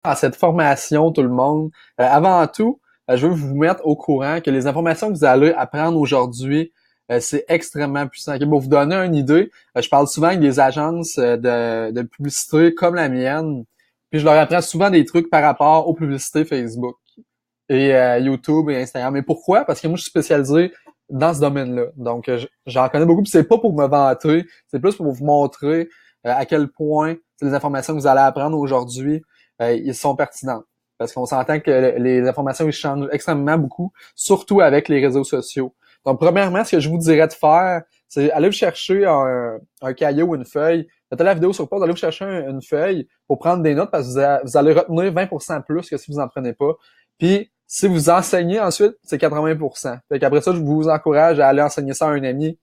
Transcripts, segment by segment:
à cette formation, tout le monde. Avant tout, je veux vous mettre au courant que les informations que vous allez apprendre aujourd'hui, c'est extrêmement puissant. Okay? Pour vous donner une idée, je parle souvent avec des agences de publicité comme la mienne, puis je leur apprends souvent des trucs par rapport aux publicités Facebook et YouTube et Instagram. Mais pourquoi? Parce que moi, je suis spécialisé dans ce domaine-là. Donc, j'en connais beaucoup, puis c'est pas pour me vanter, c'est plus pour vous montrer à quel point les informations que vous allez apprendre aujourd'hui, ils sont pertinentes. Parce qu'on s'entend que les informations, ils changent extrêmement beaucoup, surtout avec les réseaux sociaux. Donc, premièrement, ce que je vous dirais de faire, c'est aller vous chercher un cahier ou une feuille. Mettez la vidéo sur pause, allez vous chercher une feuille pour prendre des notes parce que vous allez retenir 20% plus que si vous en prenez pas. Puis, si vous enseignez ensuite, c'est 80%. Fait qu'après ça, je vous encourage à aller enseigner ça à un ami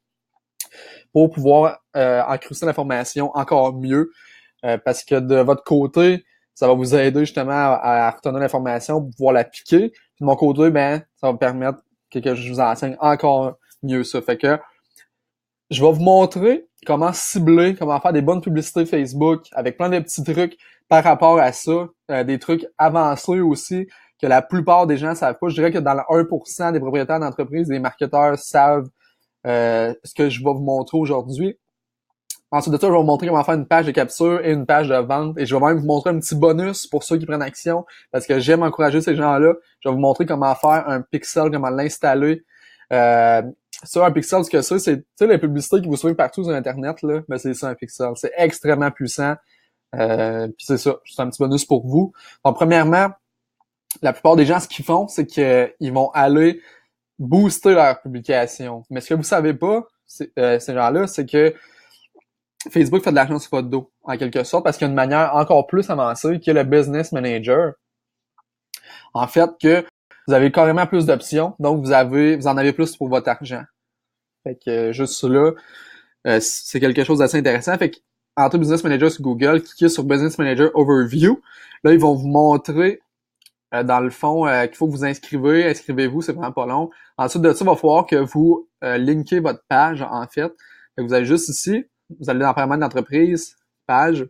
pour pouvoir incruster l'information encore mieux. Parce que de votre côté, ça va vous aider justement à retenir l'information pour pouvoir l'appliquer. Puis de mon côté, ben, ça va me permettre que je vous enseigne encore mieux ça. Fait que je vais vous montrer comment cibler, comment faire des bonnes publicités Facebook avec plein de petits trucs par rapport à ça, des trucs avancés aussi que la plupart des gens savent pas. Je dirais que dans le 1% des propriétaires d'entreprises, des marketeurs savent ce que je vais vous montrer aujourd'hui. Ensuite de ça, je vais vous montrer comment faire une page de capture et une page de vente. Et je vais même vous montrer un petit bonus pour ceux qui prennent action parce que j'aime encourager ces gens-là. Je vais vous montrer comment faire un pixel, comment l'installer. Ça, un pixel, ce que c'est, tu sais, les publicités qui vous suivent partout sur Internet, là, ben c'est ça un pixel. C'est extrêmement puissant. Puis c'est ça, c'est un petit bonus pour vous. Donc, premièrement, la plupart des gens, ce qu'ils font, c'est qu'ils vont aller booster leur publication. Mais ce que vous savez pas, ces gens-là, c'est que Facebook fait de l'argent sur votre dos, en quelque sorte, parce qu'il y a une manière encore plus avancée qui est le Business Manager. En fait, que vous avez carrément plus d'options, donc vous en avez plus pour votre argent. Fait que juste là, c'est quelque chose d'assez intéressant. Fait que entre Business Manager sur Google, cliquez sur Business Manager Overview. Là, ils vont vous montrer dans le fond qu'il faut que vous inscrivez-vous, c'est vraiment pas long. Ensuite de ça, il va falloir que vous linkez votre page, en fait. Fait que vous allez juste ici, vous allez dans paramètres d'entreprise, page.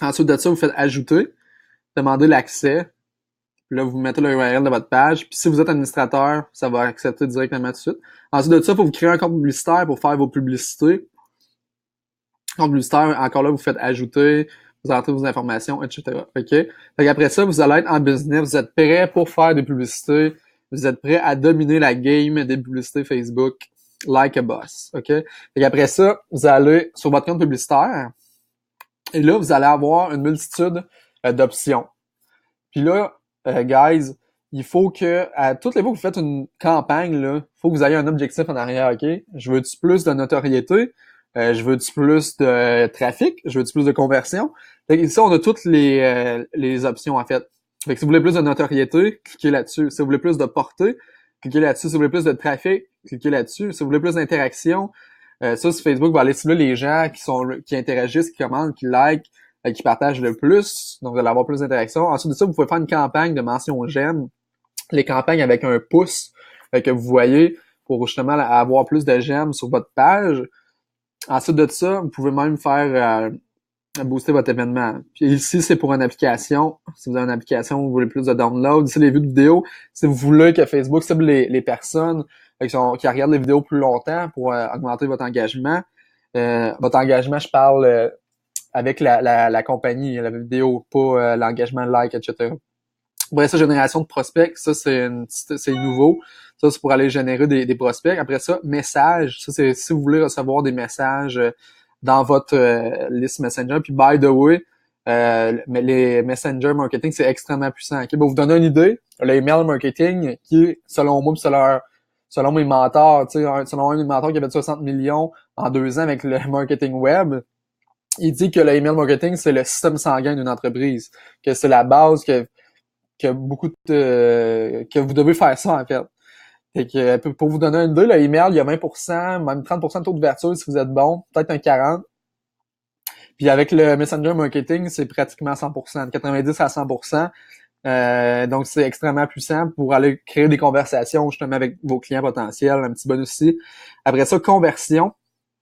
Ensuite de ça, vous faites ajouter, demandez l'accès. Puis là, vous mettez le URL de votre page. Puis si vous êtes administrateur, ça va accepter directement tout de suite. Ensuite de ça, il faut vous créer un compte publicitaire pour faire vos publicités. Compte publicitaire, encore là, vous faites ajouter, vous entrez vos informations, etc. OK? Fait qu'après ça, vous allez être en business, vous êtes prêt pour faire des publicités, vous êtes prêt à dominer la game des publicités Facebook like a boss. OK? Fait qu'après ça, vous allez sur votre compte publicitaire et là, vous allez avoir une multitude d'options. Puis là, guys, il faut que, à toutes les fois que vous faites une campagne, là, il faut que vous ayez un objectif en arrière, OK? Je veux-tu plus de notoriété? Je veux-tu plus de trafic? Je veux-tu plus de conversion? Fait que ici, on a toutes les options, en fait. Fait que si vous voulez plus de notoriété, cliquez là-dessus. Si vous voulez plus de portée, cliquez là-dessus. Si vous voulez plus de trafic, cliquez là-dessus. Si vous voulez plus d'interaction, ça, sur Facebook, va aller cibler les gens qui interagissent, qui commentent, qui likent, qui partagent le plus. Donc, vous allez avoir plus d'interactions. Ensuite de ça, vous pouvez faire une campagne de mention j'aime. Les campagnes avec un pouce que vous voyez pour justement avoir plus de j'aime sur votre page. Ensuite de ça, vous pouvez même faire booster votre événement. Puis ici, c'est pour une application. Si vous avez une application, vous voulez plus de download. Ici, les vues de vidéos. Si vous voulez que Facebook cible les personnes qui regardent les vidéos plus longtemps pour augmenter votre engagement. Votre engagement, je parle avec la compagnie, la vidéo, pas l'engagement like, etc. Après ça, génération de prospects, ça c'est nouveau. Ça, c'est pour aller générer des prospects. Après ça, messages, ça c'est si vous voulez recevoir des messages dans votre liste Messenger. Puis by the way, les Messenger marketing, c'est extrêmement puissant. Okay? Pour vous donner une idée, le email marketing, qui selon moi, selon mes mentors, selon un de mes mentors qui avait 60 millions en 2 ans avec le marketing web, il dit que le email marketing, c'est le système sanguin d'une entreprise, que c'est la base que vous devez faire ça, en fait. Fait que, pour vous donner une idée, le email, il y a 20%, même 30% de taux d'ouverture si vous êtes bon, peut-être un 40%. Puis avec le Messenger Marketing, c'est pratiquement 100%, de 90 à 100%. Donc, c'est extrêmement puissant pour aller créer des conversations justement avec vos clients potentiels, un petit bonus aussi. Après ça, conversion.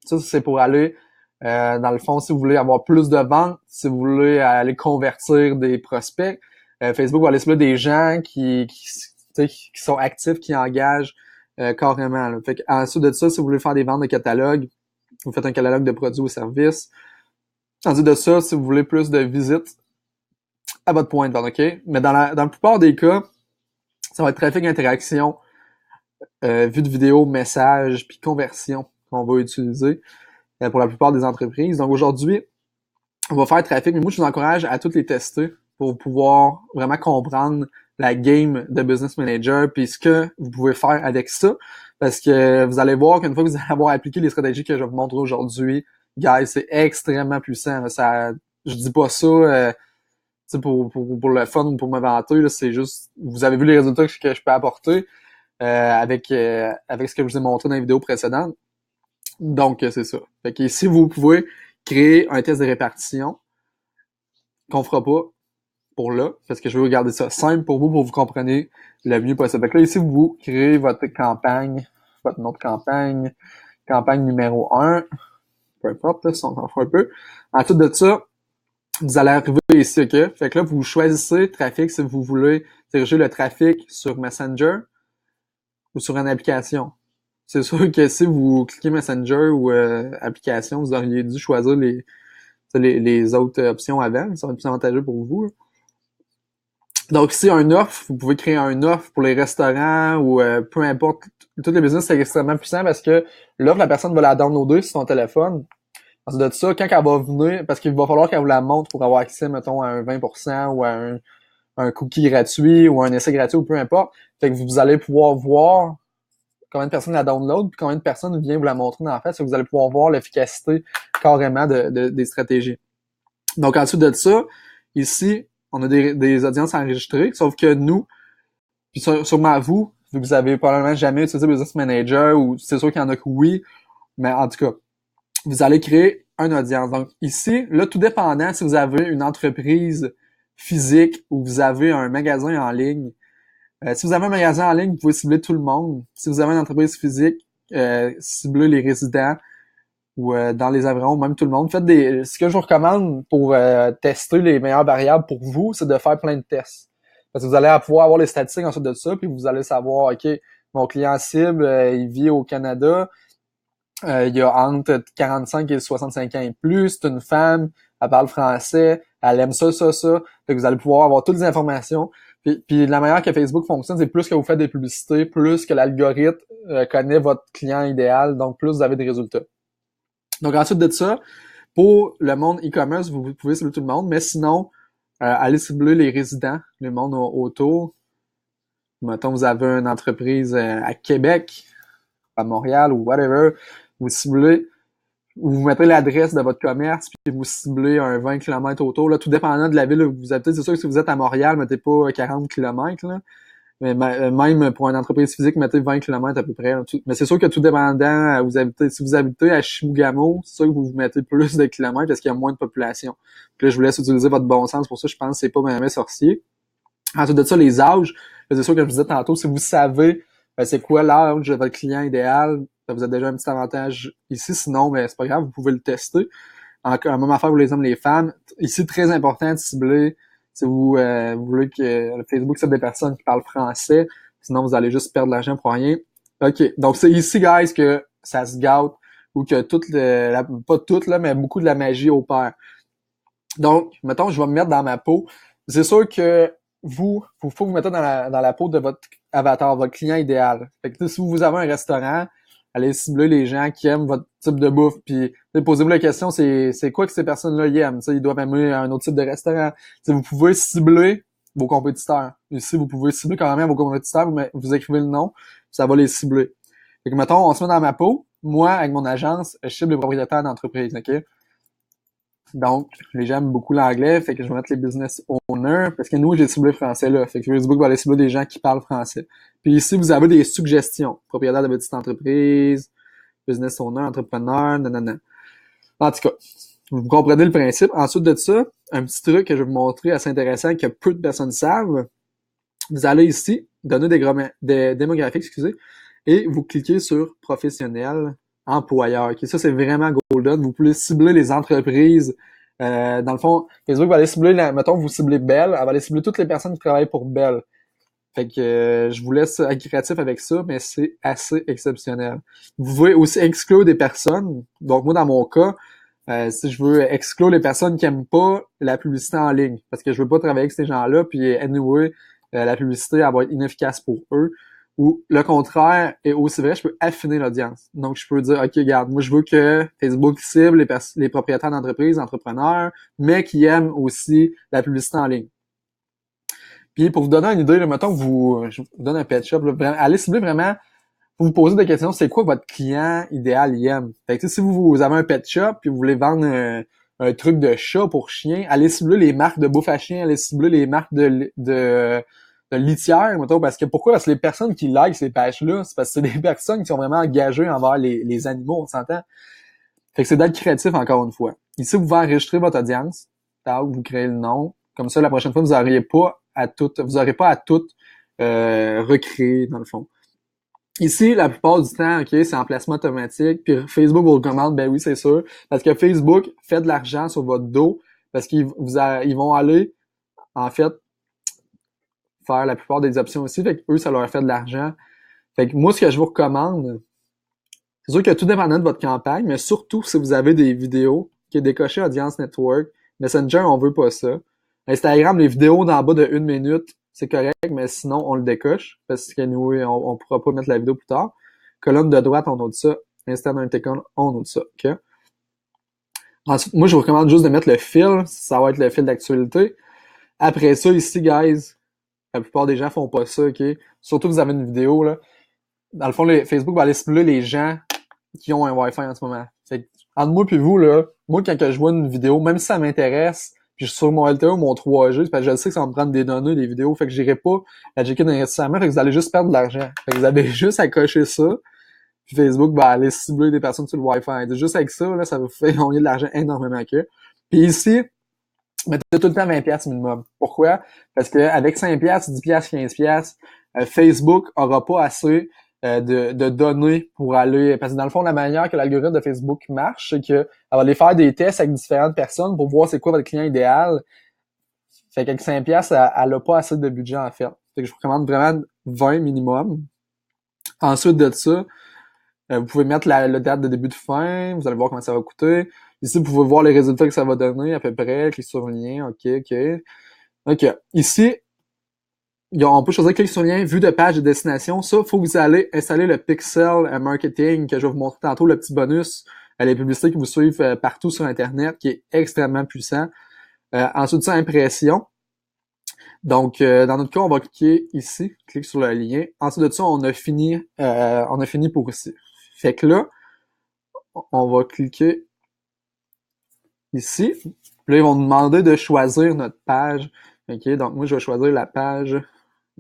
Ça, c'est pour aller Dans le fond, si vous voulez avoir plus de ventes, si vous voulez aller convertir des prospects, Facebook va aller cibler des gens qui sont actifs, qui engagent carrément. Là. Fait ensuite de ça, si vous voulez faire des ventes de catalogue, vous faites un catalogue de produits ou services. Ensuite de ça, si vous voulez plus de visites à votre point de vente, OK? Mais dans la plupart des cas, ça va être trafic, interaction, vue de vidéo, message, puis conversion qu'on va utiliser pour la plupart des entreprises. Donc aujourd'hui, on va faire trafic, mais moi je vous encourage à tous les tester pour pouvoir vraiment comprendre la game de Business Manager puis ce que vous pouvez faire avec ça. Parce que vous allez voir qu'une fois que vous allez avoir appliqué les stratégies que je vais vous montrer aujourd'hui, guys, c'est extrêmement puissant. Ça, je dis pas ça pour le fun ou pour me vanter. Là, c'est juste, vous avez vu les résultats que je peux apporter avec ce que je vous ai montré dans les vidéos précédentes. Donc, c'est ça. Fait que ici, vous pouvez créer un test de répartition qu'on fera pas pour là, parce que je veux garder ça simple pour vous compreniez le mieux possible. Fait que là, ici, vous créez votre campagne, votre nom de campagne, campagne numéro 1, peu importe, là, si on s'en fout un peu. Ensuite de ça, vous allez arriver ici, OK? Fait que là, vous choisissez trafic si vous voulez diriger le trafic sur Messenger ou sur une application. C'est sûr que si vous cliquez Messenger ou application, vous auriez dû choisir les autres options avant. Ça va être plus avantageux pour vous. Là. Donc ici, un offre, vous pouvez créer un offre pour les restaurants ou peu importe. Tout le business, c'est extrêmement puissant parce que l'offre, la personne va la downloader sur son téléphone. Ensuite de ça, quand elle va venir, parce qu'il va falloir qu'elle vous la montre pour avoir accès, mettons, à un 20% ou à un cookie gratuit ou un essai gratuit ou peu importe. Fait que vous allez pouvoir voir combien de personnes la download puis combien de personnes viennent vous la montrer en fait. Vous allez pouvoir voir l'efficacité carrément des stratégies. Donc ensuite de ça, ici, on a des audiences enregistrées, sauf que nous, puis sûrement vous, vu que vous avez probablement jamais utilisé Business Manager, ou c'est sûr qu'il y en a que oui, mais en tout cas, vous allez créer une audience. Donc ici, là, tout dépendant si vous avez une entreprise physique ou vous avez un magasin en ligne. Si vous avez un magasin en ligne, vous pouvez cibler tout le monde. Si vous avez une entreprise physique, ciblez les résidents ou dans les environs, même tout le monde. Ce que je vous recommande pour tester les meilleures variables pour vous, c'est de faire plein de tests. Parce que vous allez pouvoir avoir les statistiques ensuite de ça, puis vous allez savoir, OK, mon client cible, il vit au Canada, il a entre 45 et 65 ans et plus, c'est une femme, elle parle français, elle aime ça. Fait que vous allez pouvoir avoir toutes les informations. Puis la manière que Facebook fonctionne, c'est plus que vous faites des publicités, plus que l'algorithme connaît votre client idéal, donc plus vous avez des résultats. Donc ensuite de ça, pour le monde e-commerce, vous pouvez cibler tout le monde, mais sinon, allez cibler les résidents, le monde autour. Mettons, vous avez une entreprise à Québec, à Montréal ou whatever, vous ciblez, vous mettez l'adresse de votre commerce, puis vous ciblez un 20 km autour, là, tout dépendant de la ville où vous habitez. C'est sûr que si vous êtes à Montréal, mettez pas 40 km, là. Mais même pour une entreprise physique, mettez 20 km à peu près. Mais c'est sûr que tout dépendant, si vous habitez à Chibougamau, c'est sûr que vous mettez plus de kilomètres parce qu'il y a moins de population. Puis là, je vous laisse utiliser votre bon sens. Pour ça, je pense que c'est pas vraiment sorcier. Ensuite de ça, les âges. C'est sûr que je vous disais tantôt, si vous savez c'est quoi l'âge de votre client idéal, vous avez déjà un petit avantage ici. Sinon, ben, c'est pas grave, vous pouvez le tester. Encore, même affaire pour les hommes et les femmes. Ici, très important de cibler si vous voulez que le Facebook cible des personnes qui parlent français. Sinon, vous allez juste perdre de l'argent pour rien. OK. Donc, c'est ici, guys, que ça se gâte ou que pas toute, là, mais beaucoup de la magie opère. Donc, mettons, je vais me mettre dans ma peau. C'est sûr que faut vous mettre dans la peau de votre avatar, votre client idéal. Fait que si vous avez un restaurant, allez cibler les gens qui aiment votre type de bouffe. Puis posez-vous la question, c'est quoi que ces personnes-là y aiment? T'sais, ils doivent aimer un autre type de restaurant. T'sais, vous pouvez cibler vos compétiteurs. Ici, vous pouvez cibler quand même vos compétiteurs, vous écrivez le nom, ça va les cibler. Fait que mettons, on se met dans ma peau. Moi, avec mon agence, je cible les propriétaires d'entreprise, OK? Donc, les gens aiment beaucoup l'anglais, fait que je vais mettre les business owners, parce que nous, j'ai ciblé français là. Fait que Facebook va aller cibler des gens qui parlent français. Puis ici, vous avez des suggestions. Propriétaire de petite entreprise, business owner, entrepreneur, nanana. En tout cas, vous comprenez le principe. Ensuite de ça, un petit truc que je vais vous montrer assez intéressant que peu de personnes savent. Vous allez ici, donner des démographiques, et vous cliquez sur professionnel, employeur. Okay? Ça, c'est vraiment golden. Vous pouvez cibler les entreprises. Dans le fond, Facebook va aller cibler, mettons, vous ciblez Bell, elle va aller cibler toutes les personnes qui travaillent pour Bell. Fait que je vous laisse être créatif avec ça, mais c'est assez exceptionnel. Vous pouvez aussi exclure des personnes. Donc moi, dans mon cas, si je veux exclure les personnes qui aiment pas la publicité en ligne, parce que je veux pas travailler avec ces gens-là, puis anyway, la publicité, elle va être inefficace pour eux. Ou le contraire est aussi vrai, je peux affiner l'audience. Donc, je peux dire, OK, regarde, moi, je veux que Facebook cible les propriétaires d'entreprises, entrepreneurs, mais qui aiment aussi la publicité en ligne. Puis pour vous donner une idée, là, mettons que je vous donne un pet shop, là, allez cibler vraiment, vous poser des questions, c'est quoi votre client idéal il aime. Fait que si vous avez un pet shop puis vous voulez vendre un truc de chat pour chien, allez cibler les marques de bouffe à chien, allez cibler les marques de litière, mettons, parce que pourquoi? Parce que les personnes qui like ces pages-là, c'est parce que c'est des personnes qui sont vraiment engagées envers les animaux, on s'entend? Fait que c'est d'être créatif encore une fois. Ici, vous pouvez enregistrer votre audience, vous créez le nom. Comme ça, la prochaine fois, vous n'aurez pas à tout recréer, dans le fond. Ici, la plupart du temps, OK, c'est en placement automatique, puis Facebook vous recommande, ben oui, c'est sûr, parce que Facebook fait de l'argent sur votre dos, parce ils vont aller, en fait, faire la plupart des options aussi, fait que eux, ça leur fait de l'argent. Fait que moi, ce que je vous recommande, c'est sûr que tout dépendant de votre campagne, mais surtout si vous avez des vidéos qui est décoché Audience Network. Messenger, on veut pas ça. Instagram, les vidéos d'en bas de 1 minute, c'est correct, mais sinon, on le décoche parce que nous, on pourra pas mettre la vidéo plus tard. Colonne de droite, on note ça. Instant d'un icon, on note ça. OK? Ensuite, moi, je vous recommande juste de mettre le fil. Ça va être le fil d'actualité. Après ça, ici, guys, la plupart des gens font pas ça, OK? Surtout que vous avez une vidéo, là. Dans le fond, Facebook va aller cibler les gens qui ont un Wi-Fi en ce moment. Fait que, entre moi puis vous, là, moi, quand je vois une vidéo, même si ça m'intéresse, puis je suis sur mon LTE, mon 3G, c'est parce que je sais que ça va me prendre des données, des vidéos, fait que j'irai pas la checker nécessairement, fait que vous allez juste perdre de l'argent. Fait que vous avez juste à cocher ça, puis Facebook va aller cibler des personnes sur le Wi-Fi. Juste avec ça, là, ça vous fait gagner de l'argent énormément que. Puis ici, mettez tout le temps 20$ minimum. Pourquoi? Parce que avec 5$, 10$, 15$, Facebook aura pas assez de données pour aller. Parce que dans le fond, la manière que l'algorithme de Facebook marche, c'est que elle va aller faire des tests avec différentes personnes pour voir c'est quoi votre client idéal. Fait qu'avec 5$, elle a pas assez de budget en fait. Fait que je vous recommande vraiment 20 minimum. Ensuite de ça, vous pouvez mettre la date de début de fin, vous allez voir comment ça va coûter. Ici, vous pouvez voir les résultats que ça va donner à peu près, clique sur le lien, OK. OK. Ici, on peut choisir clic sur le lien, vue de page de destination. Ça, il faut que vous allez installer le Pixel Marketing que je vais vous montrer tantôt, le petit bonus, les publicités qui vous suivent partout sur Internet, qui est extrêmement puissant. Ensuite, ça, impression. Donc, dans notre cas, on va cliquer ici, clique sur le lien. Ensuite de ça, on a fini pour ici. Fait que là, on va cliquer ici. Puis là, ils vont nous demander de choisir notre page. OK, donc moi, je vais choisir la page.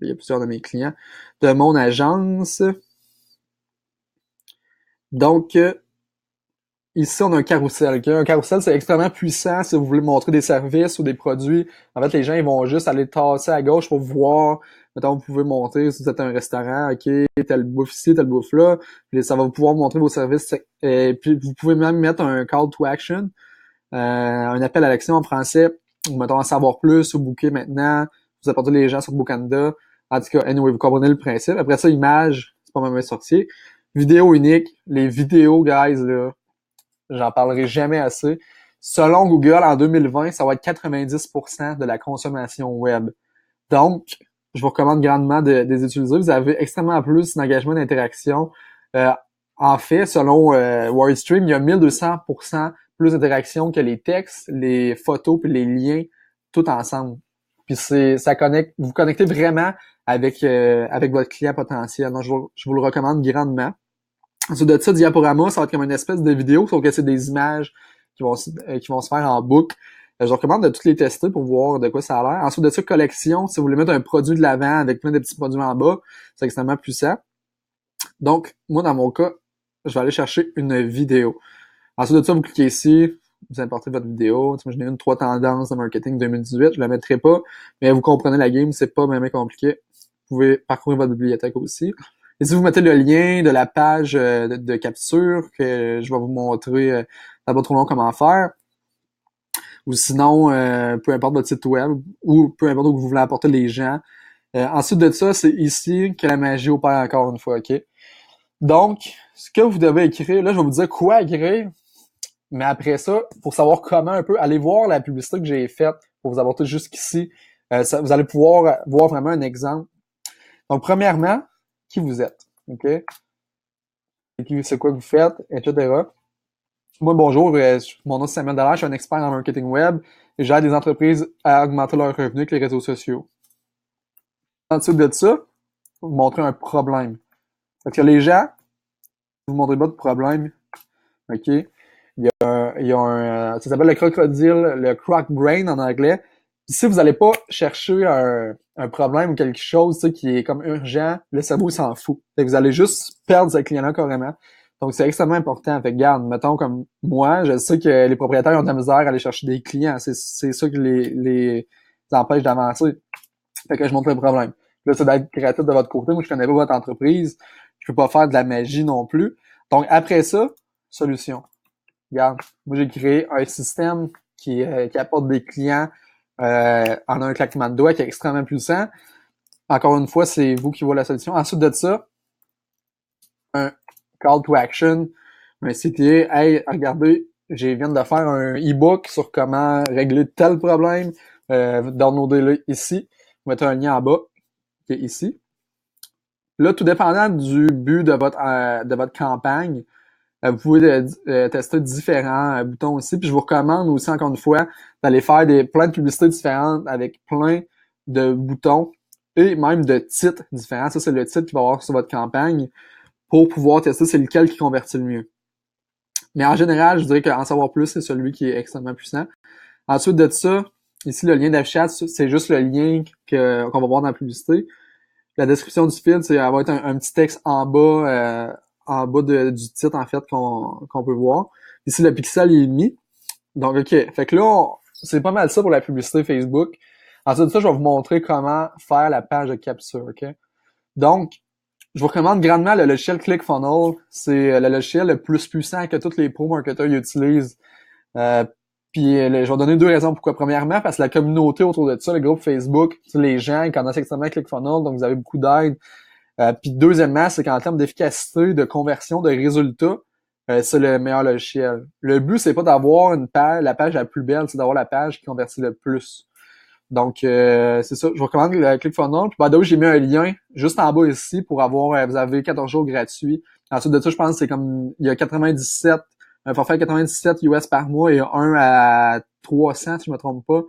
Il y a plusieurs de mes clients. De mon agence. Donc, ici, on a un carrousel. Okay? Un carrousel, c'est extrêmement puissant si vous voulez montrer des services ou des produits. En fait, les gens, ils vont juste aller tasser à gauche pour voir. Mettons, vous pouvez montrer si vous êtes un restaurant, OK, telle bouffe ici, telle bouffe là. Puis ça va pouvoir montrer vos services. Et puis, vous pouvez même mettre un call to action. Un appel à l'action en français, mettons en savoir plus ou booker maintenant, vous apportez les gens sur Bookanda. En tout cas, anyway, vous comprenez le principe. Après ça, image, c'est pas ma main sorcier. Vidéo unique, les vidéos, guys, là, j'en parlerai jamais assez. Selon Google, en 2020, ça va être 90% de la consommation web. Donc, je vous recommande grandement de les utiliser. Vous avez extrêmement plus d'engagement d'interaction. Euh, En fait, selon WordStream, il y a 1200% plus d'interactions que les textes, les photos puis les liens tout ensemble. Puis ça connecte, vous connectez vraiment avec votre client potentiel. Donc, je vous le recommande grandement. Ensuite de ça, Diaporama, ça va être comme une espèce de vidéo, sauf que c'est des images qui vont se faire en boucle. Je vous recommande de toutes les tester pour voir de quoi ça a l'air. Ensuite de ça, collection, si vous voulez mettre un produit de l'avant avec plein de petits produits en bas, c'est extrêmement puissant. Donc, moi, dans mon cas, je vais aller chercher une vidéo. Ensuite de ça, vous cliquez ici, vous importez votre vidéo. Moi, j'en ai une 3 tendances de marketing 2018, je la mettrai pas, mais vous comprenez la game, c'est pas même compliqué. Vous pouvez parcourir votre bibliothèque aussi. Et si vous mettez le lien de la page de capture que je vais vous montrer pas trop long comment faire, ou sinon, peu importe votre site web, ou peu importe où vous voulez apporter les gens. Ensuite de ça, c'est ici que la magie opère encore une fois, OK? Donc, ce que vous devez écrire, là, je vais vous dire quoi écrire, mais après ça, pour savoir comment un peu, allez voir la publicité que j'ai faite pour vous apporter jusqu'ici. Vous allez pouvoir voir vraiment un exemple. Donc, premièrement, qui vous êtes, OK? C'est quoi que vous faites, etc. Moi, bonjour, mon nom c'est Samuel Dallaire, je suis un expert en marketing web et j'aide des entreprises à augmenter leurs revenus avec les réseaux sociaux. Ensuite de ça, vous montrer un problème. Parce que les gens, vous montrez pas de problème, OK? Ça s'appelle le crocodile, le croc brain en anglais. Puis si vous n'allez pas chercher un problème ou quelque chose qui est comme urgent, le cerveau s'en fout. Fait que vous allez juste perdre ce client-là carrément. Donc c'est extrêmement important. Fait que regarde, mettons comme moi, je sais que les propriétaires ont de la misère à aller chercher des clients. C'est ça qui les empêche d'avancer. Fait que je montre le problème. Là, c'est d'être créatif de votre côté. Moi, je connais pas votre entreprise. Je peux pas faire de la magie non plus. Donc après ça, solution. Regarde, moi j'ai créé un système qui apporte des clients en un claquement de doigts qui est extrêmement puissant. Encore une fois, c'est vous qui voyez la solution. Ensuite de ça, un call to action, un CTA. Hey, regardez, je viens de faire un e-book sur comment régler tel problème. Downloadez-le ici. Vous mettez un lien en bas qui est ici. Là, tout dépendant du but de votre campagne, vous pouvez tester différents boutons aussi. Puis je vous recommande aussi, encore une fois, d'aller faire plein de publicités différentes avec plein de boutons et même de titres différents. Ça, c'est le titre qu'il va y avoir sur votre campagne pour pouvoir tester c'est lequel qui convertit le mieux. Mais en général, je dirais qu'en savoir plus, c'est celui qui est extrêmement puissant. Ensuite de ça, ici, le lien d'affichage, c'est juste le lien qu'on va voir dans la publicité. La description du fil, c'est avoir un petit texte en bas du titre, en fait, qu'on peut voir. Ici, le pixel est mis. Donc, OK. Fait que là, c'est pas mal ça pour la publicité Facebook. Ensuite de ça, je vais vous montrer comment faire la page de capture, OK? Donc, je vous recommande grandement le logiciel ClickFunnels. C'est le logiciel le plus puissant que tous les pros marketeurs utilisent. Euh, je vais donner deux raisons pourquoi. Premièrement, parce que la communauté autour de ça, le groupe Facebook, les gens, ils connaissent extrêmement ClickFunnels, donc vous avez beaucoup d'aide. Puis deuxièmement, c'est qu'en termes d'efficacité, de conversion, de résultats, c'est le meilleur logiciel. Le but, c'est pas d'avoir la page la plus belle, c'est d'avoir la page qui convertit le plus. Donc, c'est ça. Je vous recommande le ClickFunnels. Puis, by j'ai mis un lien juste en bas ici pour avoir, vous avez 14 jours gratuits. Ensuite de ça, je pense que c'est comme, il y a 97, un forfait à 97 US par mois et un à 300, si je me trompe pas,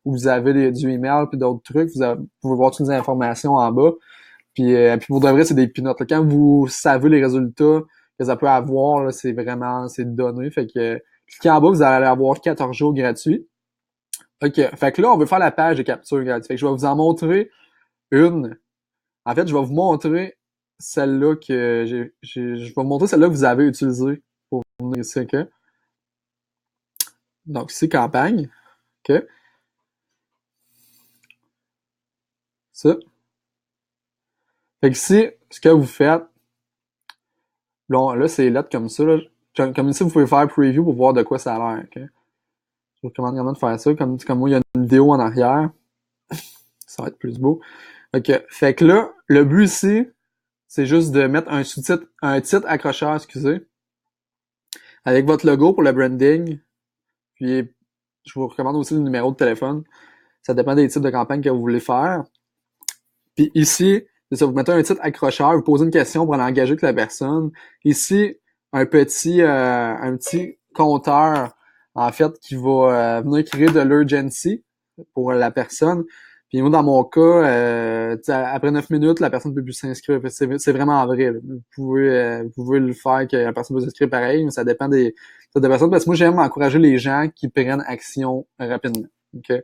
où vous avez du email puis d'autres trucs. Vous pouvez voir toutes les informations en bas. Puis pour de vrai, c'est des peanuts. Quand vous savez les résultats que ça peut avoir, là, c'est donné. Fait que, cliquez en bas, vous allez avoir 14 jours gratuits. OK. Fait que là, on veut faire la page de capture gratuite. Fait que je vais vous en montrer une. En fait, je vais vous montrer celle-là je vais vous montrer celle-là que vous avez utilisée pour venir ici, OK? Donc, c'est campagne. OK? Ça. Fait que ici, ce que vous faites, là c'est lettre comme ça, là. Comme ici, vous pouvez faire preview pour voir de quoi ça a l'air, OK? Je vous recommande vraiment de faire ça. Comme moi, il y a une vidéo en arrière. Ça va être plus beau. OK. Fait que là, le but ici, c'est juste de mettre un titre accrocheur, excusez, avec votre logo pour le branding. Puis, je vous recommande aussi le numéro de téléphone. Ça dépend des types de campagnes que vous voulez faire. Puis ici, c'est ça, vous mettez un titre accrocheur, vous posez une question pour aller engager avec la personne. Ici, un petit compteur, en fait, qui va venir créer de l'urgency pour la personne. Puis moi, dans mon cas, après 9 minutes, la personne ne peut plus s'inscrire. C'est vraiment vrai. Là. Vous pouvez le faire que la personne peut s'inscrire pareil, mais ça dépend des personnes. Parce que moi, j'aime encourager les gens qui prennent action rapidement. Okay?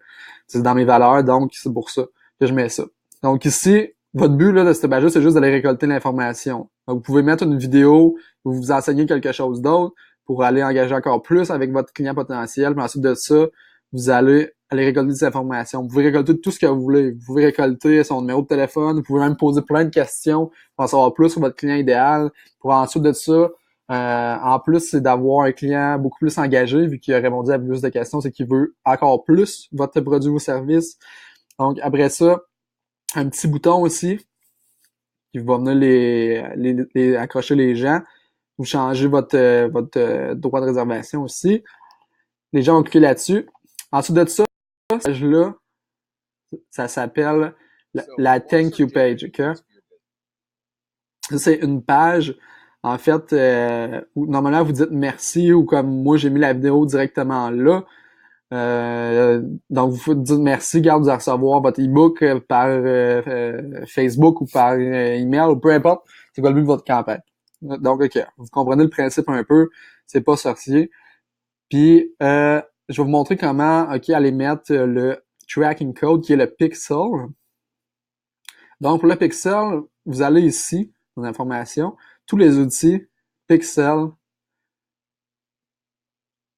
C'est dans mes valeurs, donc c'est pour ça que je mets ça. Donc ici, votre but là, de cette page-là, c'est juste d'aller récolter l'information. Donc, vous pouvez mettre une vidéo où vous enseignez quelque chose d'autre pour aller engager encore plus avec votre client potentiel. Puis ensuite de ça, vous allez aller récolter des informations. Vous pouvez récolter tout ce que vous voulez. Vous pouvez récolter son numéro de téléphone. Vous pouvez même poser plein de questions pour en savoir plus sur votre client idéal. Pour ensuite de ça, en plus, c'est d'avoir un client beaucoup plus engagé, vu qu'il a répondu à plus de questions, c'est qu'il veut encore plus votre produit ou service. Donc, après ça, un petit bouton aussi qui va venir les accrocher les gens. Vous changez votre droit de réservation aussi. Les gens vont cliquer là-dessus. Ensuite de ça, cette page-là, ça s'appelle la Thank You Page. Okay? Ça, c'est une page, en fait, où normalement vous dites merci ou comme moi j'ai mis la vidéo directement là. Donc vous dites merci, garde, vous allez recevoir votre e-book par Facebook ou par email ou peu importe. C'est quoi le but de votre campagne. Donc, ok, vous comprenez le principe un peu. C'est pas sorcier. Puis, je vais vous montrer comment, aller mettre le tracking code qui est le pixel. Donc, pour le pixel, vous allez ici, dans l'information, tous les outils, pixel.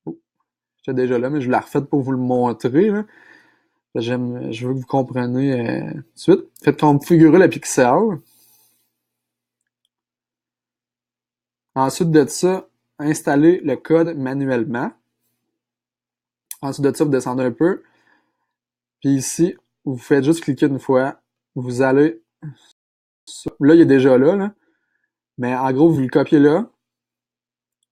Oh, j'étais déjà là, mais je l'ai refait pour vous le montrer. Là. Je veux que vous compreniez tout de suite. Faites configurer le pixel. Ensuite de ça, installez le code manuellement. Ensuite de ça, vous descendez un peu. Puis ici, vous faites juste cliquer une fois. Vous allez... Là, il est déjà là. Mais en gros, vous le copiez là.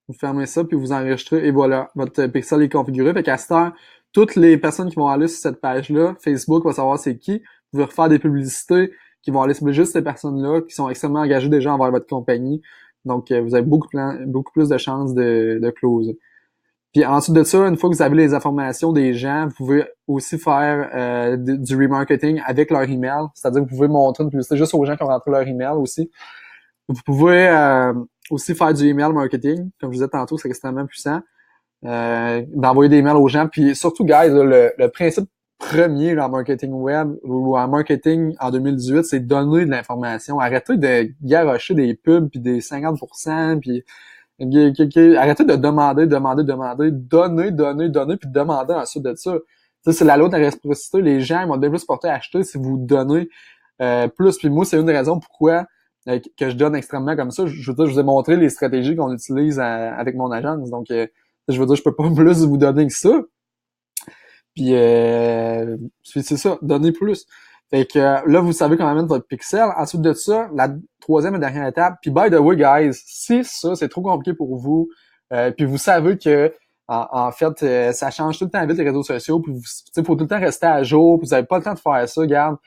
Vous fermez ça, puis vous enregistrez. Et voilà, votre pixel est configuré. Fait qu'à cette heure, toutes les personnes qui vont aller sur cette page-là, Facebook va savoir c'est qui. Vous pouvez refaire des publicités qui vont aller cibler juste ces personnes-là, qui sont extrêmement engagées déjà envers votre compagnie. Donc, vous avez beaucoup plus de chances de close. Puis ensuite de ça, une fois que vous avez les informations des gens, vous pouvez aussi faire du remarketing avec leur email. C'est-à-dire que vous pouvez montrer une publicité juste aux gens qui ont rentré leur email aussi. Vous pouvez aussi faire du email marketing. Comme je vous disais tantôt, c'est extrêmement puissant. D'envoyer des emails aux gens. Puis surtout, guys, le principe premier là, en marketing web ou en marketing en 2018, c'est donner de l'information. Arrêtez de garrocher des pubs puis des 50%, puis arrêtez de demander, donner, puis demander ensuite de ça. Ça, c'est la loi de la réciprocité. Les gens ils vont bien plus porter à acheter si vous donnez plus. Puis moi, c'est une des raisons pourquoi que je donne extrêmement comme ça. Je veux dire, je vous ai montré les stratégies qu'on utilise avec mon agence. Donc, je veux dire, je peux pas plus vous donner que ça. Puis, c'est ça, donner plus. Fait que là, vous savez comment mettre votre pixel. Ensuite de ça, la troisième et dernière étape. Puis, by the way, guys, si ça, c'est trop compliqué pour vous, puis vous savez que en fait, ça change tout le temps vite les réseaux sociaux, puis il faut tout le temps rester à jour, puis vous n'avez pas le temps de faire ça, regarde.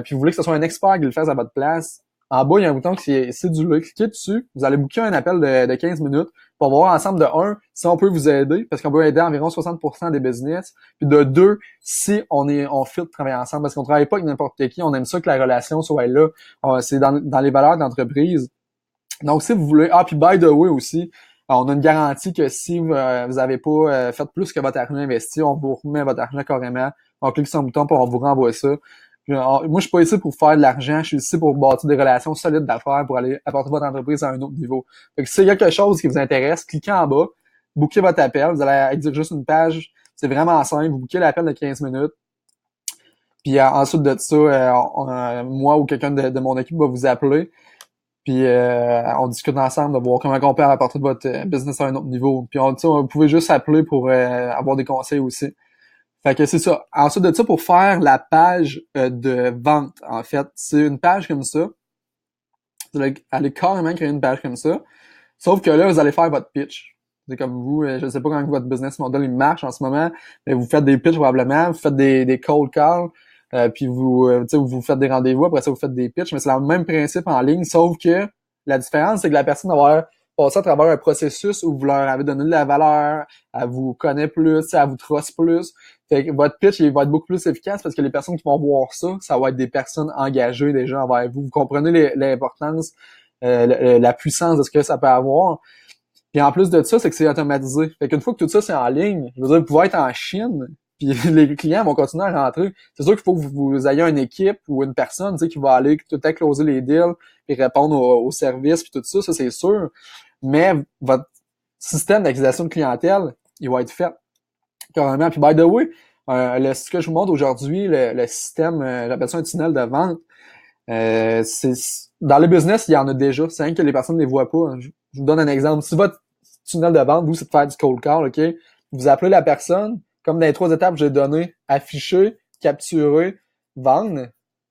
Puis vous voulez que ce soit un expert qui le fasse à votre place. En bas, il y a un bouton qui est cédulé. Cliquez dessus. Vous allez booker un appel de 15 minutes pour voir ensemble de 1, si on peut vous aider, parce qu'on peut aider environ 60% des business. Puis de 2, si on fit de travailler ensemble, parce qu'on travaille pas avec n'importe qui. On aime ça que la relation soit là. C'est dans les valeurs d'entreprise. Donc, si vous voulez... Ah, puis by the way aussi, on a une garantie que si vous avez pas fait plus que votre argent investi, on vous remet votre argent carrément. On clique sur un bouton pour on vous renvoie ça. Moi, je suis pas ici pour faire de l'argent, je suis ici pour bâtir des relations solides d'affaires pour aller apporter votre entreprise à un autre niveau. Fait que si il y a quelque chose qui vous intéresse, cliquez en bas, bookez votre appel, vous allez dire juste une page, c'est vraiment simple, vous bookez l'appel de 15 minutes. Puis ensuite de ça, moi ou quelqu'un de mon équipe va vous appeler. Puis on discute ensemble de voir comment on peut apporter votre business à un autre niveau. Puis vous pouvez juste appeler pour avoir des conseils aussi. Fait que c'est ça. Ensuite de ça, pour faire la page de vente, en fait, c'est une page comme ça. Vous allez carrément créer une page comme ça. Sauf que là, vous allez faire votre pitch. C'est comme vous, je sais pas comment votre business model il marche en ce moment, mais vous faites des pitches probablement, vous faites des cold calls, puis vous faites des rendez-vous, après ça vous faites des pitches, mais c'est le même principe en ligne, sauf que la différence, c'est que la personne va avoir passé à travers un processus où vous leur avez donné de la valeur, elle vous connaît plus, elle vous trosse plus. Fait que votre pitch, il va être beaucoup plus efficace parce que les personnes qui vont voir ça, ça va être des personnes engagées déjà envers vous. Vous comprenez l'importance, la puissance de ce que ça peut avoir. Puis en plus de ça, c'est que c'est automatisé. Fait qu'une fois que tout ça c'est en ligne, je veux dire, vous pouvez être en Chine, puis les clients vont continuer à rentrer. C'est sûr qu'il faut que vous ayez une équipe ou une personne, qui va aller tout le temps closer les deals, puis répondre aux services, puis tout ça, ça c'est sûr. Mais votre système d'acquisition de clientèle, il va être fait carrément. Puis by the way, Ce que je vous montre aujourd'hui, le système, j'appelle ça un tunnel de vente. C'est dans le business, il y en a déjà. C'est rien que les personnes ne les voient pas. Je vous donne un exemple. Si votre tunnel de vente, vous, c'est de faire du cold call, OK? Vous appelez la personne, comme dans les 3 étapes que j'ai données, afficher, capturer, vendre.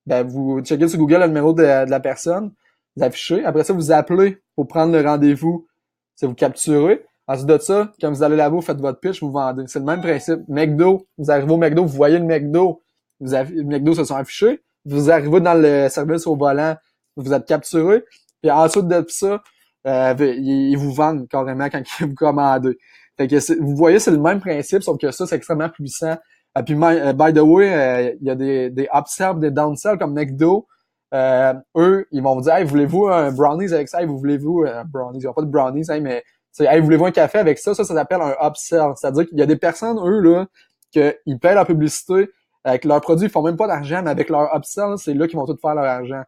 Ben, vous checkez sur Google le numéro de la personne, vous affichez. Après ça, vous appelez pour prendre le rendez-vous. C'est vous capturez. Ensuite de ça, quand vous allez là-bas, vous faites votre pitch, vous vendez. C'est le même principe. McDo, vous arrivez au McDo, vous voyez le McDo, le McDo se sont affichés. Vous arrivez dans le service au volant, vous êtes capturé, puis ensuite de ça, ils vous vendent carrément quand ils vous commandent. Fait que vous voyez, c'est le même principe, sauf que ça, c'est extrêmement puissant. Puis, by the way, il y a des upsells, des downsells comme McDo. Eux, ils vont vous dire, hey, voulez-vous un brownies avec ça? Hey, vous voulez-vous brownies? Ils n'ont pas de brownies, hey, mais hey, voulez-vous un café avec ça? Ça s'appelle un upsell. C'est-à-dire qu'il y a des personnes, eux, là, qu'ils paient la publicité. Avec leurs produits, ils font même pas d'argent, mais avec leur upsell, c'est là qu'ils vont tout faire leur argent.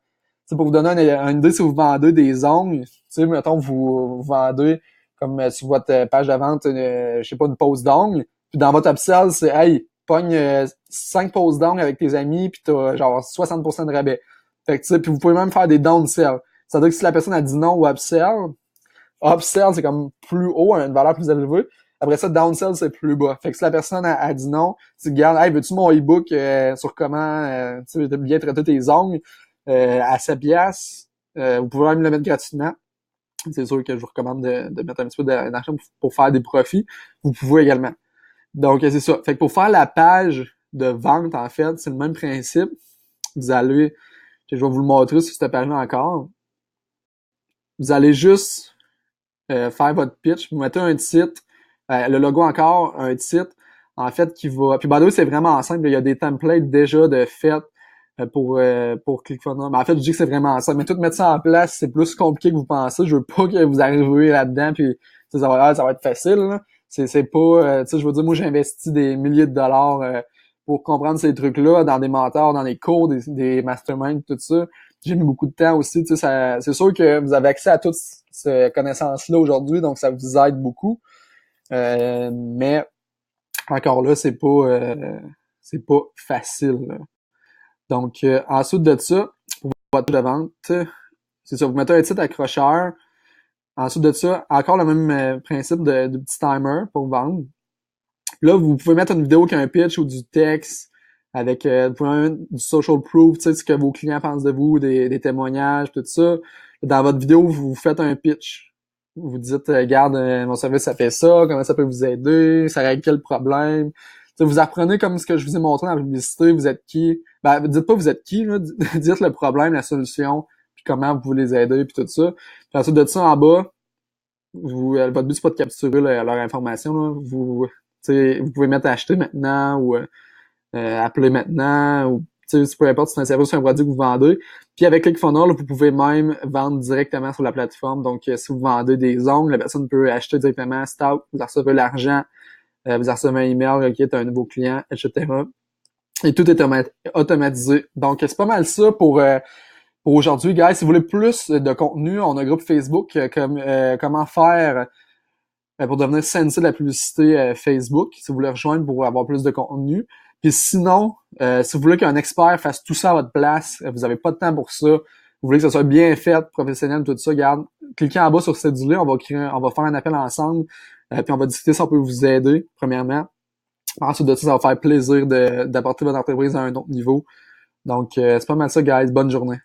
T'sais, pour vous donner une idée, si vous vendez des ongles, mettons, vous vendez, comme sur votre page de vente, je sais pas, une pose d'ongles, puis dans votre upsell, c'est, hey, pogne 5 poses d'ongles avec tes amis, puis t'as genre 60% de rabais. Fait que, puis vous pouvez même faire des downsells. C'est-à-dire que si la personne a dit non au upsell, c'est comme plus haut, une valeur plus élevée. Après ça, downsell, c'est plus bas. Fait que si la personne a dit non, tu regardes, hey, veux-tu mon e-book sur comment bien traiter tes ongles à 7 piastres, vous pouvez même le mettre gratuitement. C'est sûr que je vous recommande de mettre un petit peu d'argent pour faire des profits. Vous pouvez également. Donc, c'est ça. Fait que pour faire la page de vente, en fait, c'est le même principe. Vous allez, je vais vous le montrer sur cette page-là encore. Vous allez juste faire votre pitch, vous mettez un titre, le logo encore, un titre, en fait, qui va... Puis, by the way, c'est vraiment simple, il y a des templates déjà de fait pour ClickFunnels. Mais en fait, je dis que c'est vraiment simple, mais tout mettre ça en place, c'est plus compliqué que vous pensez. Je veux pas que vous arriviez là-dedans, puis ça va être facile, là. C'est pas... tu sais, je veux dire, moi, j'ai investi des milliers de dollars pour comprendre ces trucs-là, dans des mentors, dans des cours, des masterminds, tout ça. J'ai mis beaucoup de temps aussi, tu sais, c'est sûr que vous avez accès à toutes ces connaissances-là aujourd'hui, donc ça vous aide beaucoup. Mais encore là, c'est pas facile, là. Donc, ensuite de ça, pour votre vente, c'est ça, vous mettez un titre accrocheur. Ensuite de ça, encore le même principe de petit timer pour vendre. Là, vous pouvez mettre une vidéo qui a un pitch ou du texte avec vous pouvez mettre du social proof, tu sais, ce que vos clients pensent de vous, des témoignages, tout ça. Dans votre vidéo, vous faites un pitch. Vous dites, regarde, mon service, ça fait ça, comment ça peut vous aider, ça règle quel problème. T'sais, vous apprenez comme ce que je vous ai montré dans la publicité, vous êtes qui. Ben, dites pas vous êtes qui, là, dites le problème, la solution, puis comment vous pouvez les aider, puis tout ça. Puis ensuite de ça, en bas, votre but, c'est pas de capturer leur information, là. Vous pouvez mettre acheter maintenant ou appeler maintenant ou peu importe si c'est un service ou un produit que vous vendez. Puis avec ClickFunnels, vous pouvez même vendre directement sur la plateforme. Donc, si vous vendez des ongles, la personne peut acheter directement stock, vous recevez l'argent, vous recevez un email, OK, t'as un nouveau client, etc. Et tout est automatisé. Donc, c'est pas mal ça pour aujourd'hui, guys. Si vous voulez plus de contenu, on a un groupe Facebook comment faire pour devenir sensei de la publicité Facebook, si vous voulez rejoindre pour avoir plus de contenu. Puis sinon, si vous voulez qu'un expert fasse tout ça à votre place, vous n'avez pas de temps pour ça, vous voulez que ça soit bien fait, professionnel, tout ça, regarde, cliquez en bas sur cédule, on va faire un appel ensemble, puis on va discuter si on peut vous aider, premièrement. Ensuite de ça, ça va faire plaisir d'apporter votre entreprise à un autre niveau. Donc, c'est pas mal ça, guys. Bonne journée.